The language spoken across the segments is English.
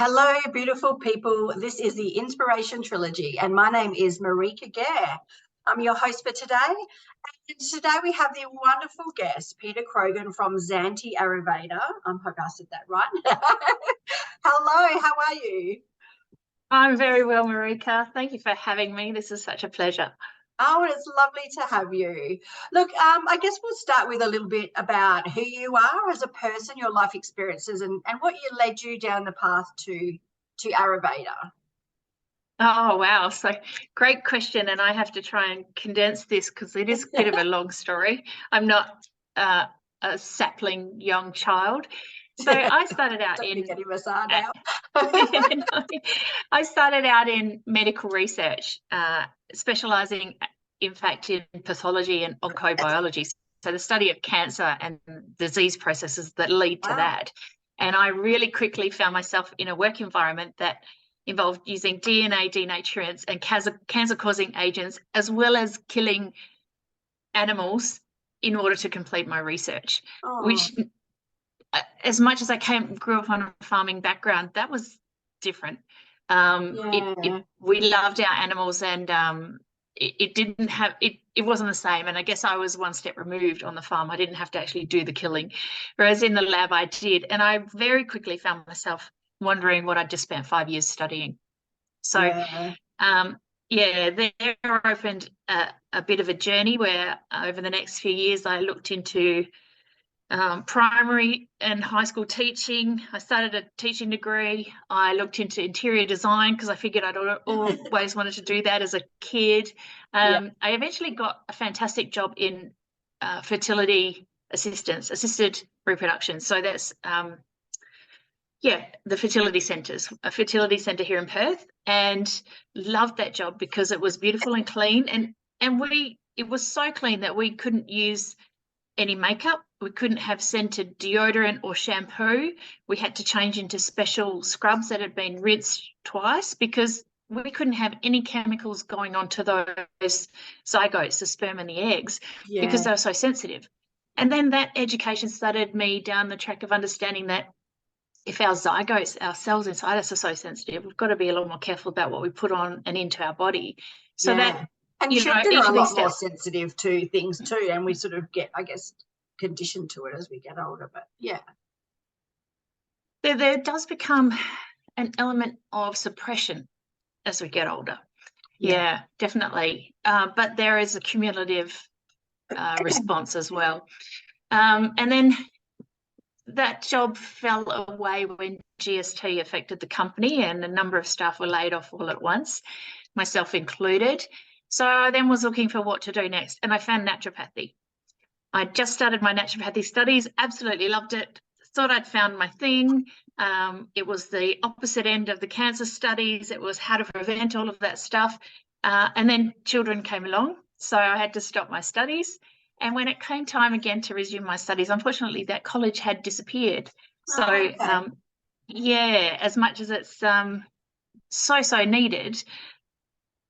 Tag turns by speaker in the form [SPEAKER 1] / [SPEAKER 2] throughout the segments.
[SPEAKER 1] Hello, beautiful people. This is the Inspiration Trilogy, and my name is Marika Gare. I'm your host for today. And today we have the wonderful guest, Peta Crogan from Zanti Ayurveda. I hope I said that right. Hello, how are you?
[SPEAKER 2] I'm very well, Marika. Thank you for having me. This is such a pleasure.
[SPEAKER 1] Oh, it's lovely to have you. Look, I guess we'll start with a little bit about who you are as a person, your life experiences, and what led you down the path to Ayurveda.
[SPEAKER 2] Oh, wow. So great question. And I have to try and condense this because it is a bit of a long story. I'm not a sapling young child. So I started out I started out in medical research, specializing, in fact, in pathology and oncobiology. So the study of cancer and disease processes that lead to that. And I really quickly found myself in a work environment that involved using DNA denaturants and cancer-causing agents, as well as killing animals in order to complete my research, which, as much as I grew up on a farming background, that was different. We loved our animals, and it wasn't the same. And I guess I was one step removed on the farm. I didn't have to actually do the killing, whereas in the lab I did. And I very quickly found myself wondering what I'd just spent 5 years studying. So there opened a bit of a journey where over the next few years I looked into primary and high school teaching. I started a teaching degree. I looked into interior design because I figured I'd always wanted to do that as a kid. I eventually got a fantastic job in fertility assistance, assisted reproduction. So that's the fertility centres, a fertility centre here in Perth, and loved that job because it was beautiful and clean, and it was so clean that we couldn't use any makeup. We couldn't have scented deodorant or shampoo. We had to change into special scrubs that had been rinsed twice because we couldn't have any chemicals going on to those zygotes, the sperm and the eggs, because they were so sensitive. And then that education started me down the track of understanding that if our zygotes, our cells inside us, are so sensitive, we've got to be a lot more careful about what we put on and into our body. So that,
[SPEAKER 1] and children are a lot more sensitive to things too, and we sort of get, I guess, conditioned to it as we get older. But
[SPEAKER 2] there does become an element of suppression as we get older. Yeah, definitely. But there is a cumulative response as well. And then that job fell away when GST affected the company, and a number of staff were laid off all at once, myself included. So I then was looking for what to do next, and I found naturopathy. I just started my naturopathy studies, absolutely loved it, thought I'd found my thing. It was the opposite end of the cancer studies. It was how to prevent all of that stuff. And then children came along, so I had to stop my studies. And when it came time again to resume my studies, unfortunately, that college had disappeared. So, as much as it's so needed,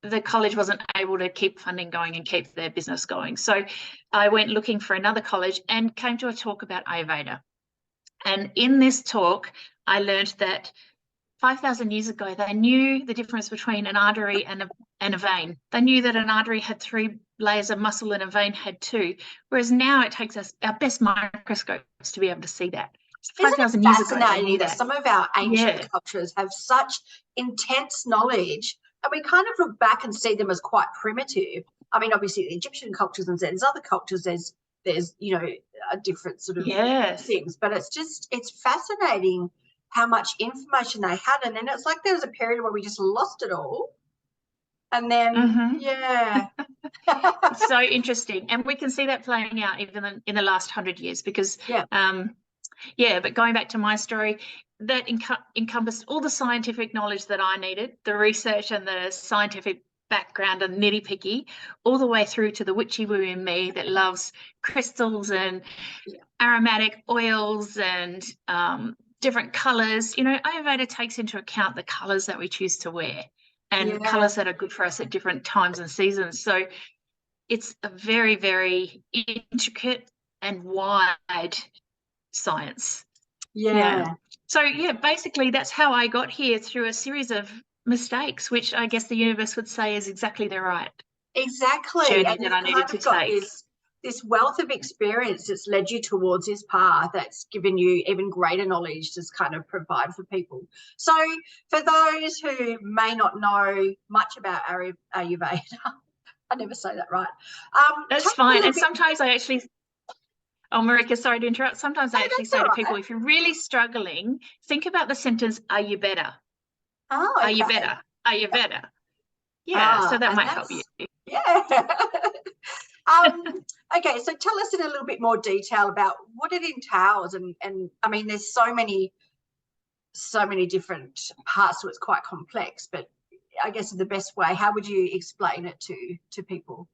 [SPEAKER 2] the college wasn't able to keep funding going and keep their business going. So I went looking for another college and came to a talk about Ayurveda. And in this talk, I learned that 5,000 years ago, they knew the difference between an artery and a vein. They knew that an artery had 3 layers of muscle and a vein had 2, whereas now it takes us our best microscopes to be able to see that.
[SPEAKER 1] 5,000 years ago, they knew that. Some of our ancient cultures have such intense knowledge, and we kind of look back and see them as quite primitive. I mean, obviously, the Egyptian cultures and there's other cultures, there's a different sort of things, but it's fascinating how much information they had, and then it's like there was a period where we just lost it all, and then
[SPEAKER 2] it's so interesting, and we can see that playing out even in the last 100 years because but going back to my story, that encompassed all the scientific knowledge that I needed, the research and the scientific background and nitty-picky, all the way through to the witchy-woo in me that loves crystals and aromatic oils and different colours. Ayurveda takes into account the colours that we choose to wear and colours that are good for us at different times and seasons. So it's a very, very intricate and wide science. So yeah, basically that's how I got here, through a series of mistakes, which I guess the universe would say is exactly the right
[SPEAKER 1] Exactly.
[SPEAKER 2] journey that I needed to
[SPEAKER 1] got
[SPEAKER 2] take.
[SPEAKER 1] this wealth of experience that's led you towards this path, that's given you even greater knowledge to kind of provide for people. So for those who may not know much about Ayurveda, I never say that right.
[SPEAKER 2] That's fine. And sometimes I actually, oh, Marika, sorry to interrupt. Sometimes I actually say to people, if you're really struggling, think about the sentence, are you better?
[SPEAKER 1] Oh, okay.
[SPEAKER 2] Are you better? Are you better? Yeah, so that might help you.
[SPEAKER 1] Yeah. Okay, so tell us in a little bit more detail about what it entails, and I mean, there's so many different parts, so it's quite complex. But I guess in the best way, how would you explain it to people?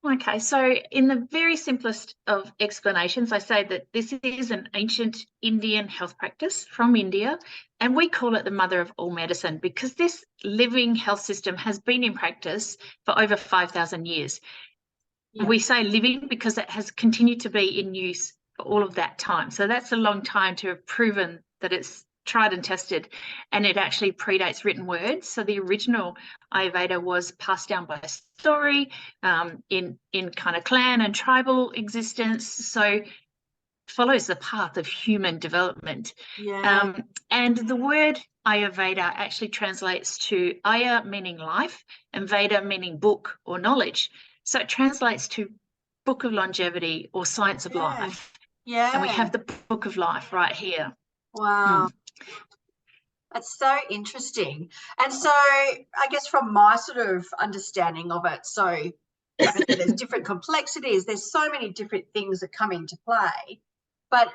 [SPEAKER 2] Okay, so in the very simplest of explanations, I say that this is an ancient Indian health practice from India, and we call it the mother of all medicine because this living health system has been in practice for over 5,000 years. Yeah. We say living because it has continued to be in use for all of that time. So that's a long time to have proven that it's tried and tested, and it actually predates written words. So the original Ayurveda was passed down by story, in kind of clan and tribal existence. So follows the path of human development.
[SPEAKER 1] Yeah.
[SPEAKER 2] And the word Ayurveda actually translates to Aya meaning life and Veda meaning book or knowledge. So it translates to book of longevity or science of life.
[SPEAKER 1] Yeah.
[SPEAKER 2] And we have the book of life right here.
[SPEAKER 1] Wow. That's so interesting. And so I guess from my sort of understanding of it, so like I said, there's different complexities, there's so many different things that come into play, but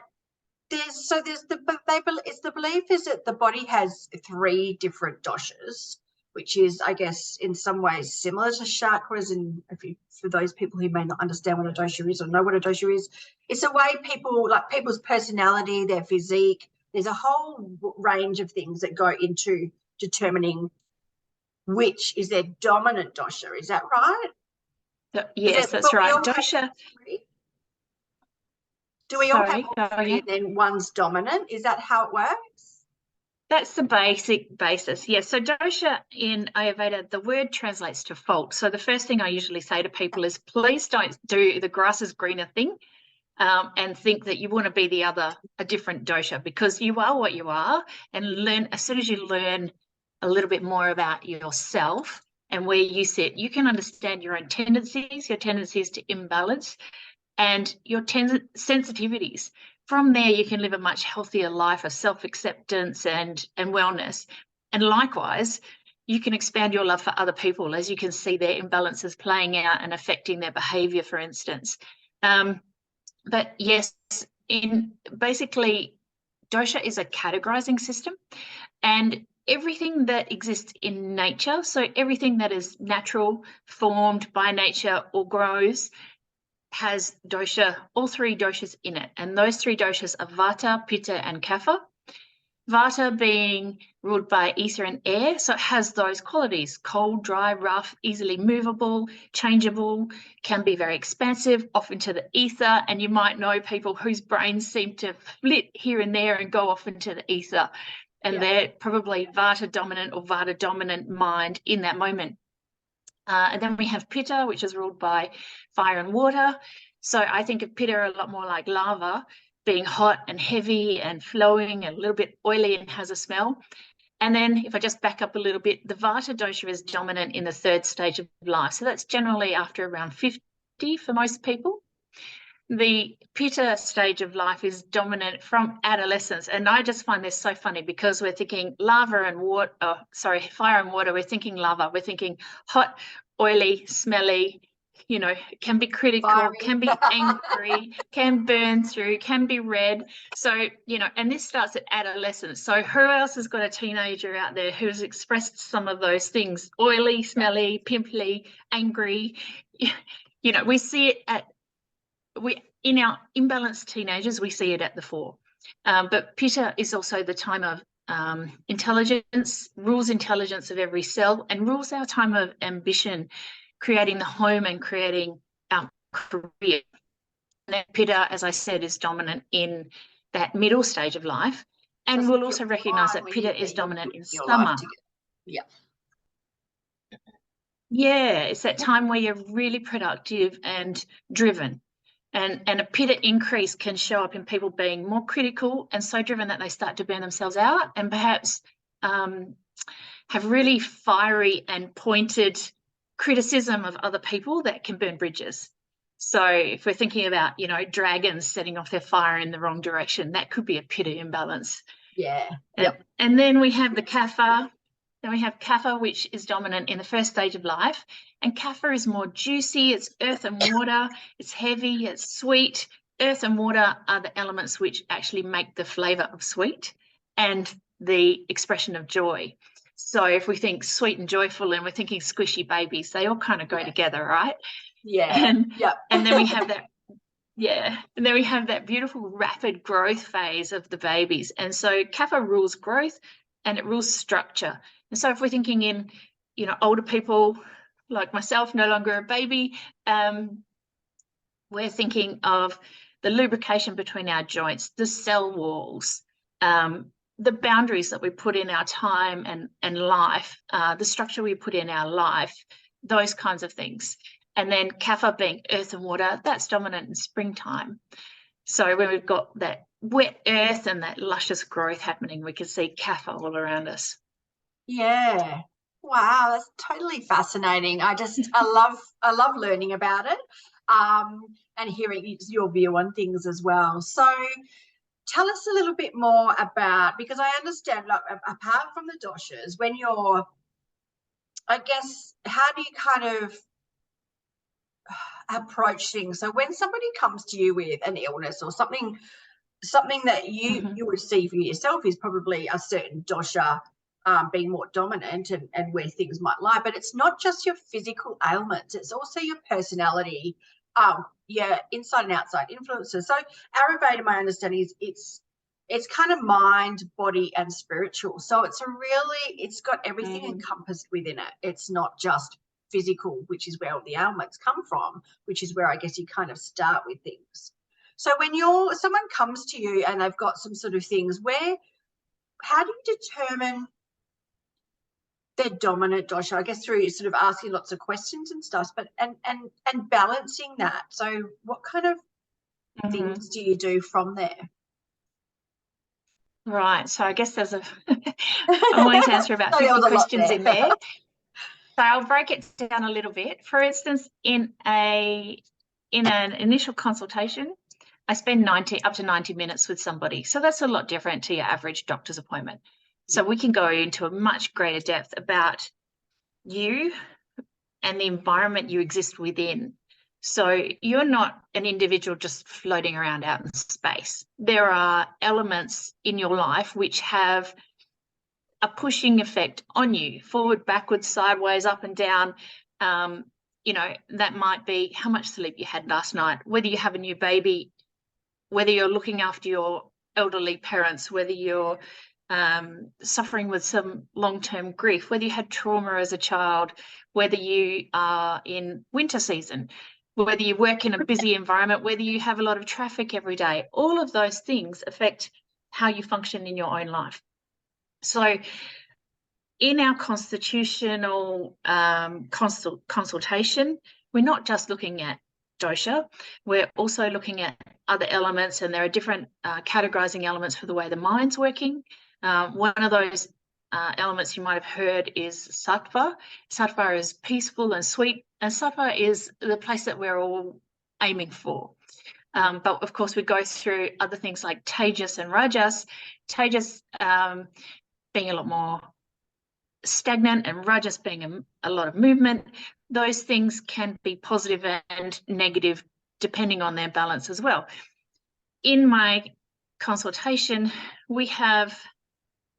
[SPEAKER 1] it's the belief is that the body has 3 different doshas, which is, I guess, in some ways similar to chakras. And for those people who may not understand what a dosha is or know what a dosha is, it's a way people's personality, their physique, there's a whole range of things that go into determining which is their dominant dosha. Is that right?
[SPEAKER 2] Yes, that's right. Dosha.
[SPEAKER 1] Do we all have all 3 and then one's dominant? Is that how it works?
[SPEAKER 2] That's the basic basis. Yes. So dosha in Ayurveda, the word translates to fault. So the first thing I usually say to people is, please don't do the grass is greener thing and think that you want to be a different dosha, because you are what you are. And as soon as you learn a little bit more about yourself and where you sit, you can understand your own tendencies, your tendencies to imbalance, and your sensitivities. From there, you can live a much healthier life of self-acceptance and wellness. And likewise, you can expand your love for other people as you can see their imbalances playing out and affecting their behavior, for instance. But yes, basically, dosha is a categorizing system, and everything that exists in nature, so everything that is natural, formed by nature or grows, has dosha, all 3 doshas in it. And those 3 doshas are Vata, Pitta, and Kapha. Vata being ruled by ether and air, so it has those qualities: cold, dry, rough, easily movable, changeable, can be very expansive, off into the ether. And you might know people whose brains seem to flit here and there and go off into the ether. And they're probably Vata dominant or Vata dominant mind in that moment. And then we have Pitta, which is ruled by fire and water. So I think of Pitta a lot more like lava, being hot and heavy and flowing and a little bit oily and has a smell. And then if I just back up a little bit, the Vata dosha is dominant in the 3rd stage of life. So that's generally after around 50 for most people. The Pitta stage of life is dominant from adolescence. And I just find this so funny because we're thinking fire and water, we're thinking lava, we're thinking hot, oily, smelly, can be critical, fiery. Can be angry, can burn through, can be red. So, and this starts at adolescence. So who else has got a teenager out there who's expressed some of those things? Oily, smelly, pimply, angry. We see it in our imbalanced teenagers, we see it at the fore. But Pitta is also the time of intelligence, rules intelligence of every cell, and rules our time of ambition, creating the home and creating our career. And then Pitta, as I said, is dominant in that middle stage of life. And we'll also recognise that Pitta is dominant in summer.
[SPEAKER 1] Yeah.
[SPEAKER 2] Yeah, it's that time where you're really productive and driven. And a Pitta increase can show up in people being more critical and so driven that they start to burn themselves out and perhaps have really fiery and pointed criticism of other people that can burn bridges. So if we're thinking about, you know, dragons setting off their fire in the wrong direction, that could be a Pitta imbalance.
[SPEAKER 1] Yeah.
[SPEAKER 2] And then we have the Kapha. Then we have Kapha, which is dominant in the first stage of life. And Kapha is more juicy, it's earth and water, it's heavy, it's sweet. Earth and water are the elements which actually make the flavour of sweet and the expression of joy. So if we think sweet and joyful and we're thinking squishy babies, they all kind of go together, right?
[SPEAKER 1] Yeah.
[SPEAKER 2] And then we have that, and then we have that beautiful rapid growth phase of the babies. And so Kapha rules growth and it rules structure. And so if we're thinking in, you know, older people like myself, no longer a baby, we're thinking of the lubrication between our joints, the cell walls, the boundaries that we put in our time and life, the structure we put in our life, those kinds of things. And then Kapha being earth and water, that's dominant in springtime. So when we've got that wet earth and that luscious growth happening, we can see Kapha all around us.
[SPEAKER 1] Yeah. Wow, that's totally fascinating. I love learning about it, and hearing your view on things as well. So tell us a little bit more about, because I understand, like, apart from the doshas, when you're, I guess, how do you kind of approach things? So when somebody comes to you with an illness or something that you would see for yourself is probably a certain dosha being more dominant and where things might lie, but it's not just your physical ailments, it's also your personality, your inside and outside influences. So Ayurveda, my understanding is it's kind of mind, body and spiritual. So it's got everything encompassed within it. It's not just physical, which is where all the ailments come from, which is where I guess you kind of start with things. So when someone comes to you and they've got some sort of things, how do you determine their dominant dosha? I guess through sort of asking lots of questions and stuff, but and balancing that. So what kind of things do you do from there?
[SPEAKER 2] Right. So I guess there's I wanted to answer about 50 questions in there. So I'll break it down a little bit. For instance, in an initial consultation, I spend up to 90 minutes with somebody. So that's a lot different to your average doctor's appointment. So we can go into a much greater depth about you and the environment you exist within. So you're not an individual just floating around out in space. There are elements in your life which have a pushing effect on you, forward, backwards, sideways, up and down. You know, that might be how much sleep you had last night, whether you have a new baby, whether you're looking after your elderly parents, whether you're suffering with some long-term grief, whether you had trauma as a child, whether you are in winter season, whether you work in a busy environment, whether you have a lot of traffic every day. All of those things affect how you function in your own life. So in our constitutional consultation, we're not just looking at dosha, we're also looking at other elements, and there are different categorizing elements for the way the mind's working. One of those elements you might have heard is sattva. Sattva is peaceful and sweet, and sattva is the place that we're all aiming for. But of course, we go through other things like tejas and rajas. Tejas being a lot more stagnant and rajas being a lot of movement. Those things can be positive and negative depending on their balance as well. In my consultation, we have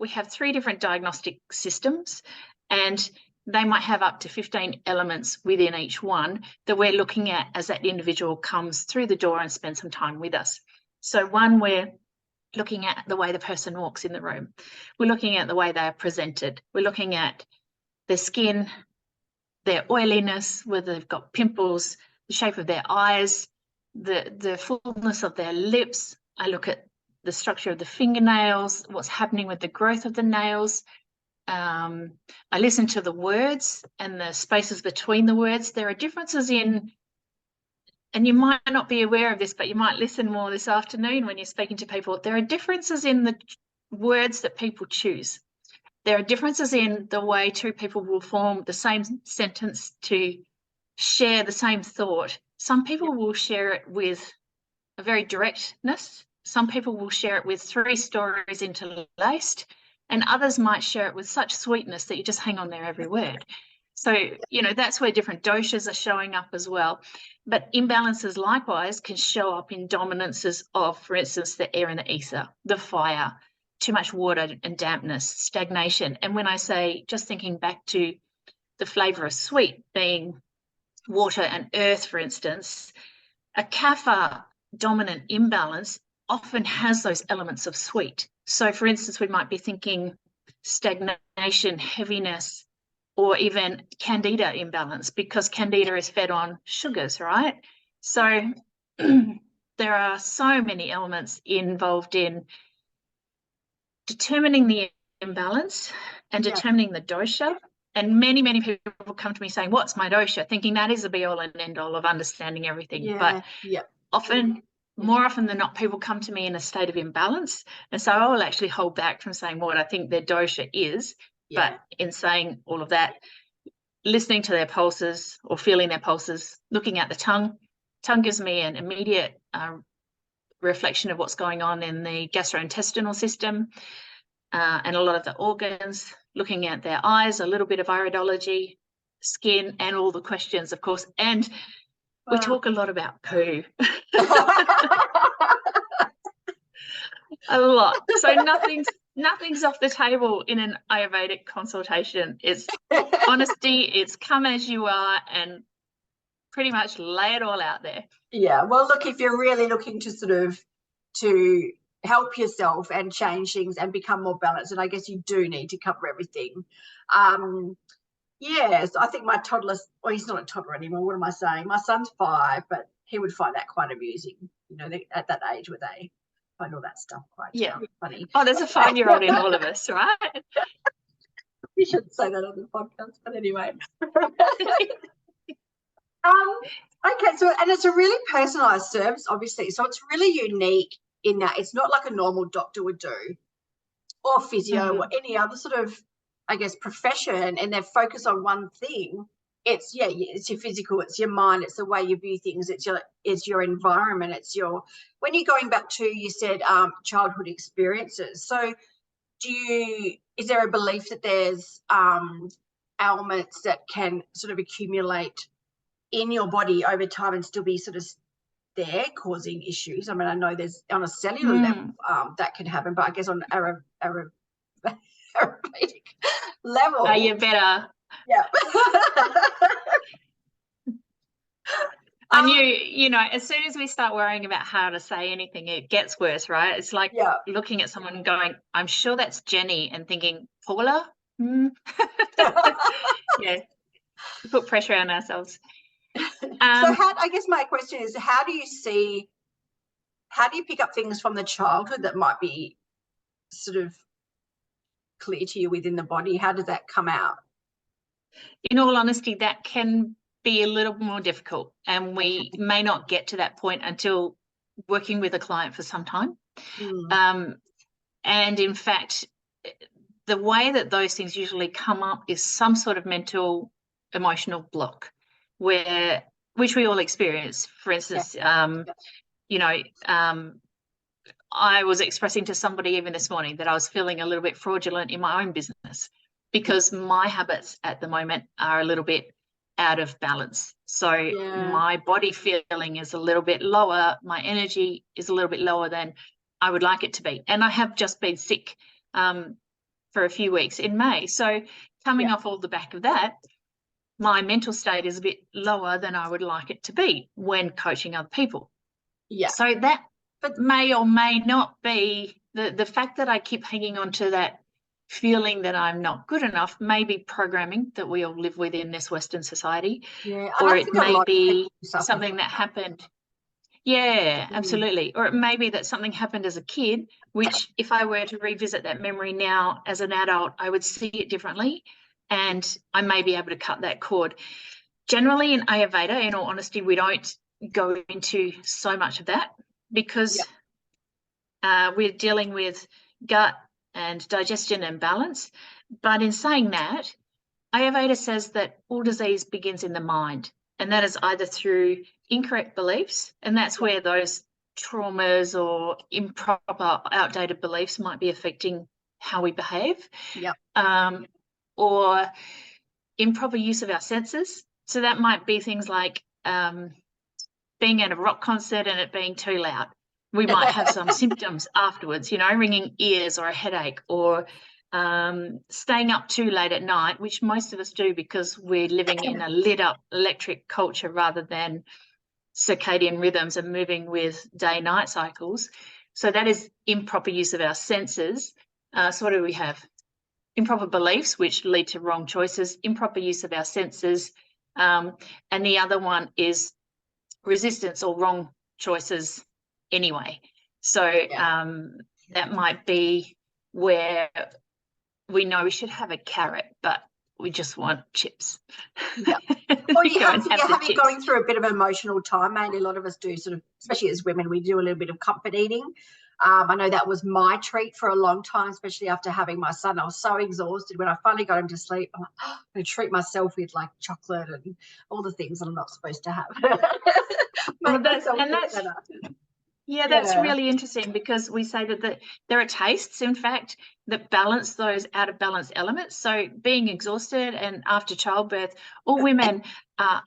[SPEAKER 2] 3 different diagnostic systems, and they might have up to 15 elements within each one that we're looking at as that individual comes through the door and spends some time with us. So one, we're looking at the way the person walks in the room. We're looking at the way they are presented. We're looking at their skin, their oiliness, whether they've got pimples, the shape of their eyes, the fullness of their lips. I look at the structure of the fingernails, what's happening with the growth of the nails. I listen to the words and the spaces between the words. There are differences in, and you might not be aware of this, but you might listen more this afternoon when you're speaking to people. There are differences in the words that people choose. There are differences in the way two people will form the same sentence to share the same thought. Some people will share it with a very directness. Some people will share it with 3 stories interlaced, and others might share it with such sweetness that you just hang on their every word. So, you know, that's where different doshas are showing up as well. But imbalances likewise can show up in dominances of, for instance, the air and the ether, the fire, too much water and dampness, stagnation. And when I say, just thinking back to the flavour of sweet being water and earth, for instance, a kapha dominant imbalance often has those elements of sweet. So, for instance, we might be thinking stagnation, heaviness, or even candida imbalance, because candida is fed on sugars, right? So there are so many elements involved in determining the imbalance and determining the dosha. And many, many people come to me saying, what's my dosha? Thinking that is the be all and end all of understanding everything. But often, more often than not, people come to me in a state of imbalance. And so I will actually hold back from saying what I think their dosha is. But in saying all of that, listening to their pulses or feeling their pulses, looking at the tongue gives me an immediate reflection of what's going on in the gastrointestinal system and a lot of the organs, looking at their eyes, a little bit of iridology, skin, and all the questions, of course. And we talk a lot about poo. A lot. So nothing's off the table in an Ayurvedic consultation. It's honesty, it's come as you are, and pretty much lay it all out there.
[SPEAKER 1] Yeah, well, look, if you're really looking to sort of to help yourself and change things and become more balanced, and I guess you do need to cover everything. Yes, I think my toddler's, well, he's not a toddler anymore. What am I saying? My son's 5, but he would find that quite amusing, you know, at that age where they find all that stuff quite funny.
[SPEAKER 2] Oh, there's a 5-year-old in all of us, right?
[SPEAKER 1] You shouldn't say that on the podcast, but anyway. Okay, so, and it's a really personalised service, obviously. So it's really unique in that it's not like a normal doctor would do, or physio, or any other sort of, I guess, profession, and they're focused on one thing. It's it's your physical, it's your mind, it's the way you view things, it's your environment, it's your, when you're going back to, you said childhood experiences. So is there a belief that there's ailments that can sort of accumulate in your body over time and still be sort of there causing issues? I mean, I know there's on a cellular level that can happen, but I guess on Ayurvedic level.
[SPEAKER 2] Oh, you better.
[SPEAKER 1] Yeah.
[SPEAKER 2] And you know, as soon as we start worrying about how to say anything, it gets worse, right? It's like looking at someone and going, I'm sure that's Jenny, and thinking, Paula? Yeah, we put pressure on ourselves.
[SPEAKER 1] So I guess my question is, how do you pick up things from the childhood that might be sort of clear to you within the body? How does that come out?
[SPEAKER 2] In all honesty, that can be a little more difficult, and we may not get to that point until working with a client for some time. And in fact, the way that those things usually come up is some sort of mental, emotional block, which we all experience. For instance, you know, I was expressing to somebody even this morning that I was feeling a little bit fraudulent in my own business because my habits at the moment are a little bit out of balance. So my body feeling is a little bit lower. My energy is a little bit lower than I would like it to be. And I have just been sick for a few weeks in May. So coming off all the back of that, my mental state is a bit lower than I would like it to be when coaching other people. Yeah. So that may or may not be the fact that I keep hanging on to that feeling that I'm not good enough, may be programming that we all live with in this Western society. Yeah. Or it may be something that happened. Yeah, absolutely. Or it may be that something happened as a kid, which if I were to revisit that memory now as an adult, I would see it differently, and I may be able to cut that cord. Generally in Ayurveda, in all honesty, we don't go into so much of that because we're dealing with gut and digestion and balance. But in saying that, Ayurveda says that all disease begins in the mind, and that is either through incorrect beliefs, and that's where those traumas or improper, outdated beliefs might be affecting how we behave, or improper use of our senses. So that might be things like being at a rock concert and it being too loud. We might have some symptoms afterwards, you know, ringing ears or a headache, or staying up too late at night, which most of us do because we're living in a lit up electric culture rather than circadian rhythms and moving with day-night cycles. So that is improper use of our senses. So what do we have? Improper beliefs, which lead to wrong choices, improper use of our senses, and the other one is resistance or wrong choices anyway. So that might be where we know we should have a carrot, but we just want chips.
[SPEAKER 1] Or you have going through a bit of an emotional time. Mainly a lot of us do, sort of, especially as women, we do a little bit of comfort eating. I know that was my treat for a long time, especially after having my son. I was so exhausted. When I finally got him to sleep, I'm like, I'm going to treat myself with like chocolate and all the things that I'm not supposed to have.
[SPEAKER 2] That's really interesting, because we say that there are tastes, in fact, that balance those out of balance elements. So being exhausted and after childbirth, all women are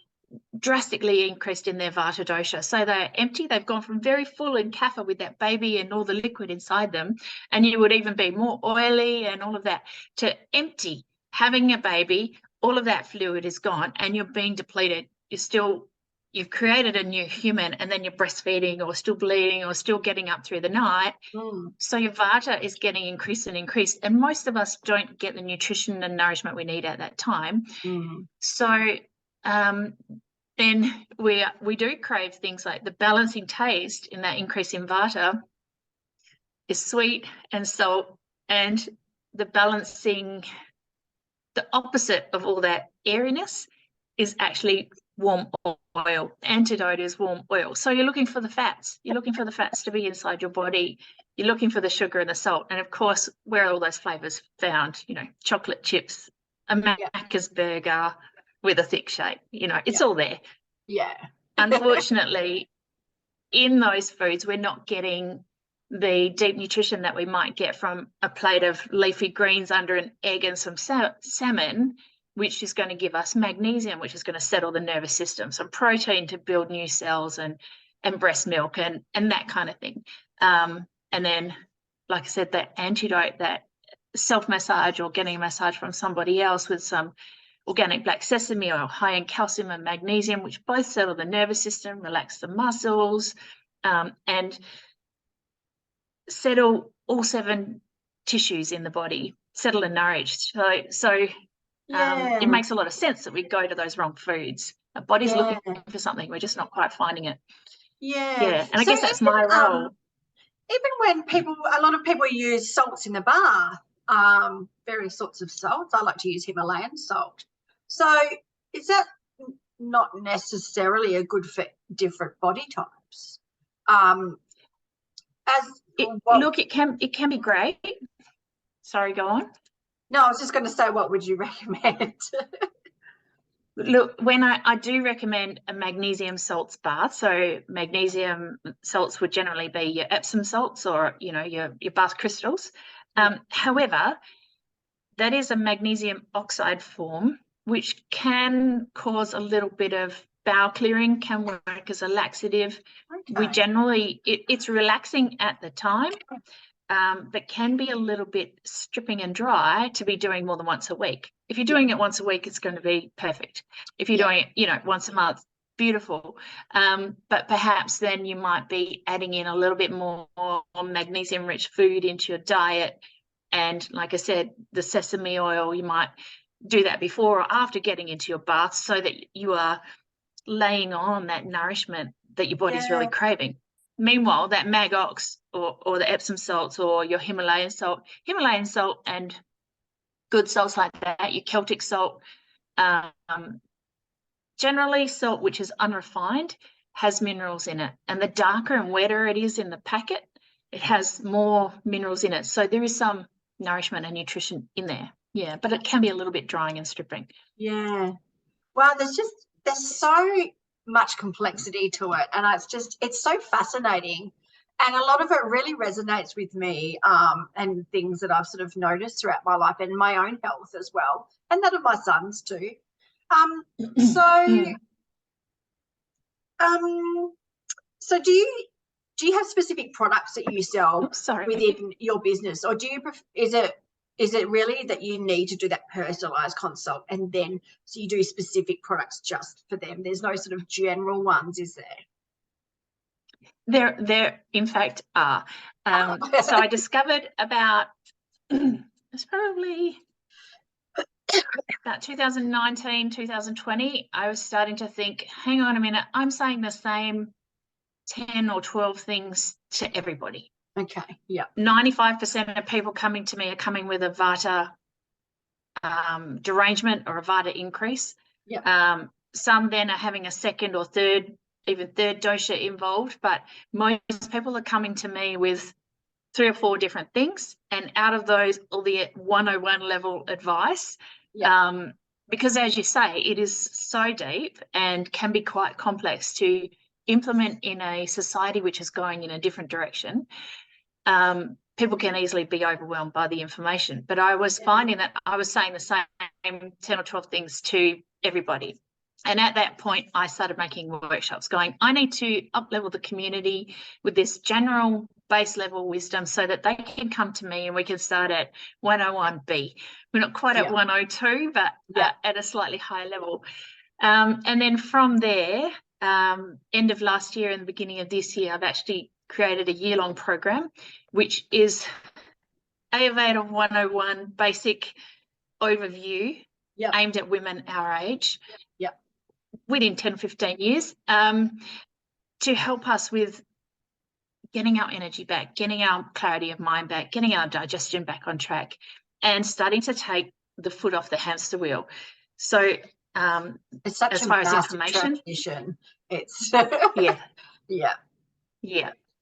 [SPEAKER 2] drastically increased in their vata dosha. So they're empty. They've gone from very full and kapha with that baby and all the liquid inside them, and you would even be more oily and all of that, to empty, having a baby, all of that fluid is gone and you're being depleted. You've created a new human, and then you're breastfeeding or still bleeding or still getting up through the night. So your vata is getting increased and increased, and most of us don't get the nutrition and nourishment we need at that time. So then we do crave things like the balancing taste in that increase in vata is sweet and salt, and the balancing, the opposite of all that airiness is actually warm oil. Antidote is warm oil. So you're looking for the fats. You're looking for the fats to be inside your body. You're looking for the sugar and the salt. And of course, where are all those flavors found? You know, chocolate chips, a Macca's burger with a thick shape. You know, it's all there. Unfortunately, in those foods, we're not getting the deep nutrition that we might get from a plate of leafy greens under an egg and some salmon, which is going to give us magnesium, which is going to settle the nervous system, some protein to build new cells, and breast milk and that kind of thing. And then, like I said, that antidote, that self-massage or getting a massage from somebody else with some organic black sesame oil, high in calcium and magnesium, which both settle the nervous system, relax the muscles, and settle all 7 tissues in the body, settle and nourish. So it makes a lot of sense that we go to those wrong foods. Our body's looking for something, we're just not quite finding it. And I guess that's my role.
[SPEAKER 1] Even when a lot of people use salts in the bath, various sorts of salts. I like to use Himalayan salt. So is that not necessarily a good for different body types?
[SPEAKER 2] Look, it can be great. Sorry, go on.
[SPEAKER 1] No, I was just going to say, what would you recommend?
[SPEAKER 2] Look, when I do recommend a magnesium salts bath, so magnesium salts would generally be your Epsom salts or, you know, your bath crystals. However, that is a magnesium oxide form, which can cause a little bit of bowel clearing, can work as a laxative. We generally, it's relaxing at the time, but can be a little bit stripping and dry to be doing more than once a week. If you're doing it once a week, it's going to be perfect. If you're doing it, you know, once a month, beautiful. But perhaps then you might be adding in a little bit more magnesium-rich food into your diet. And like I said, the sesame oil, you might do that before or after getting into your bath so that you are laying on that nourishment that your body's really craving. Meanwhile, that Mag Ox or the Epsom salts or your Himalayan salt and good salts like that, your Celtic salt, generally salt which is unrefined has minerals in it. And the darker and wetter it is in the packet, it has more minerals in it. So there is some nourishment and nutrition in there. Yeah, but it can be a little bit drying and stripping.
[SPEAKER 1] Yeah. Well, there's so much complexity to it, and it's so fascinating, and a lot of it really resonates with me, and things that I've sort of noticed throughout my life and my own health as well, and that of my sons too. So do you have specific products that you sell within your business, or is it really that you need to do that personalized consult and then so you do specific products just for them? There's no sort of general ones, is there?
[SPEAKER 2] There in fact are. So I discovered it's probably about 2019, 2020, I was starting to think, hang on a minute, I'm saying the same 10 or 12 things to everybody.
[SPEAKER 1] Okay, yeah.
[SPEAKER 2] 95% of people coming to me are coming with a Vata derangement or a Vata increase.
[SPEAKER 1] Yeah.
[SPEAKER 2] Some then are having a second or third, even third dosha involved, but most people are coming to me with 3 or 4 different things, and out of those, all the 101 level advice. Yeah. Because as you say, it is so deep and can be quite complex to implement in a society which is going in a different direction. People can easily be overwhelmed by the information, but I was finding that I was saying the same 10 or 12 things to everybody. And at that point, I started making workshops going, I need to up-level the community with this general base level wisdom so that they can come to me and we can start at 101B. We're not quite at 102, but at a slightly higher level. And then from there, end of last year and the beginning of this year, I've actually created a year-long program, which is Ayurveda 101 basic overview aimed at women our age. Within 10 or 15 years, to help us with getting our energy back, getting our clarity of mind back, getting our digestion back on track, and starting to take the foot off the hamster wheel. So
[SPEAKER 1] it's such
[SPEAKER 2] as far as information,
[SPEAKER 1] transition. It's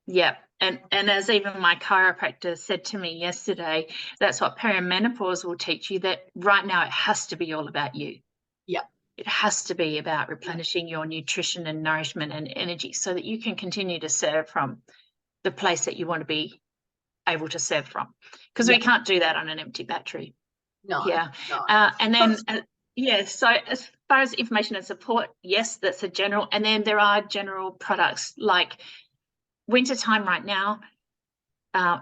[SPEAKER 2] yeah. And as even my chiropractor said to me yesterday, that's what perimenopause will teach you, that right now it has to be all about you.
[SPEAKER 1] Yeah.
[SPEAKER 2] It has to be about replenishing your nutrition and nourishment and energy so that you can continue to serve from the place that you want to be able to serve from. Because we can't do that on an empty battery.
[SPEAKER 1] No.
[SPEAKER 2] And then, so as far as information and support, yes, that's a general. And then there are general products like wintertime right now.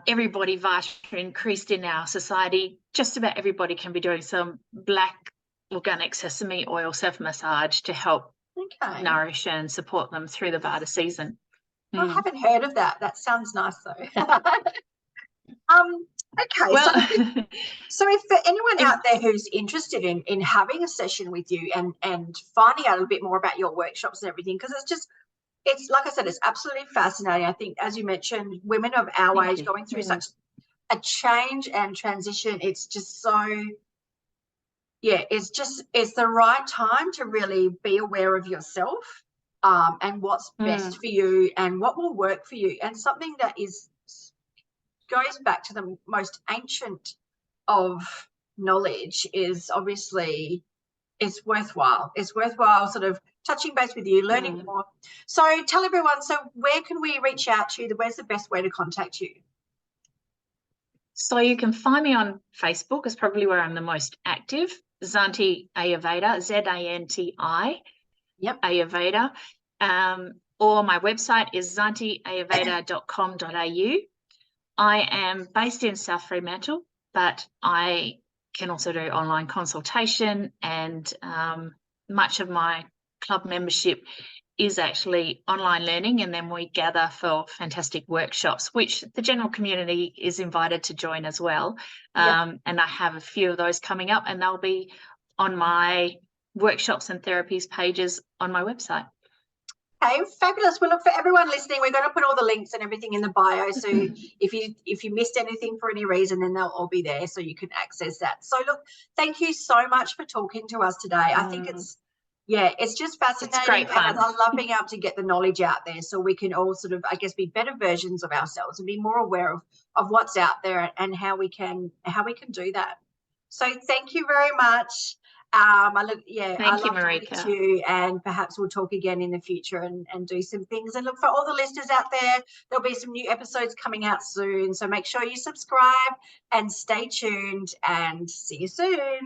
[SPEAKER 2] Everybody Vata increased in our society. Just about everybody can be doing some black organic sesame oil self-massage to help nourish and support them through the Vata season.
[SPEAKER 1] I haven't heard of that. That sounds nice though. Okay,
[SPEAKER 2] well,
[SPEAKER 1] so if for anyone out there who's interested in having a session with you and finding out a little bit more about your workshops and everything, because it's like I said, it's absolutely fascinating. I think, as you mentioned, women of our age going through such a change and transition, it's just so, it's the right time to really be aware of yourself and what's best for you and what will work for you. And something that goes back to the most ancient of knowledge is obviously it's worthwhile. It's worthwhile sort of touching base with you, learning more. So tell everyone, so where can we reach out to you? Where's the best way to contact you?
[SPEAKER 2] So you can find me on Facebook, is probably where I'm the most active. Zanti Ayurveda, Z-A-N-T-I, Ayurveda. Or my website is zantiayurveda.com.au. I am based in South Fremantle, but I can also do online consultation, and much of my club membership is actually online learning, and then we gather for fantastic workshops, which the general community is invited to join as well. And I have a few of those coming up, and they'll be on my workshops and therapies pages on my website.
[SPEAKER 1] Okay, fabulous. Well, look, for everyone listening, we're going to put all the links and everything in the bio. So if you missed anything for any reason, then they'll all be there so you can access that. So look, thank you so much for talking to us today. I think it's just fascinating.
[SPEAKER 2] It's great fun.
[SPEAKER 1] And I love being able to get the knowledge out there so we can all sort of, I guess, be better versions of ourselves and be more aware of what's out there and how we can do that. So thank you very much.
[SPEAKER 2] Thank you, Marika.
[SPEAKER 1] To you, and perhaps we'll talk again in the future and do some things. And look, for all the listeners out there, there'll be some new episodes coming out soon. So make sure you subscribe and stay tuned, and see you soon.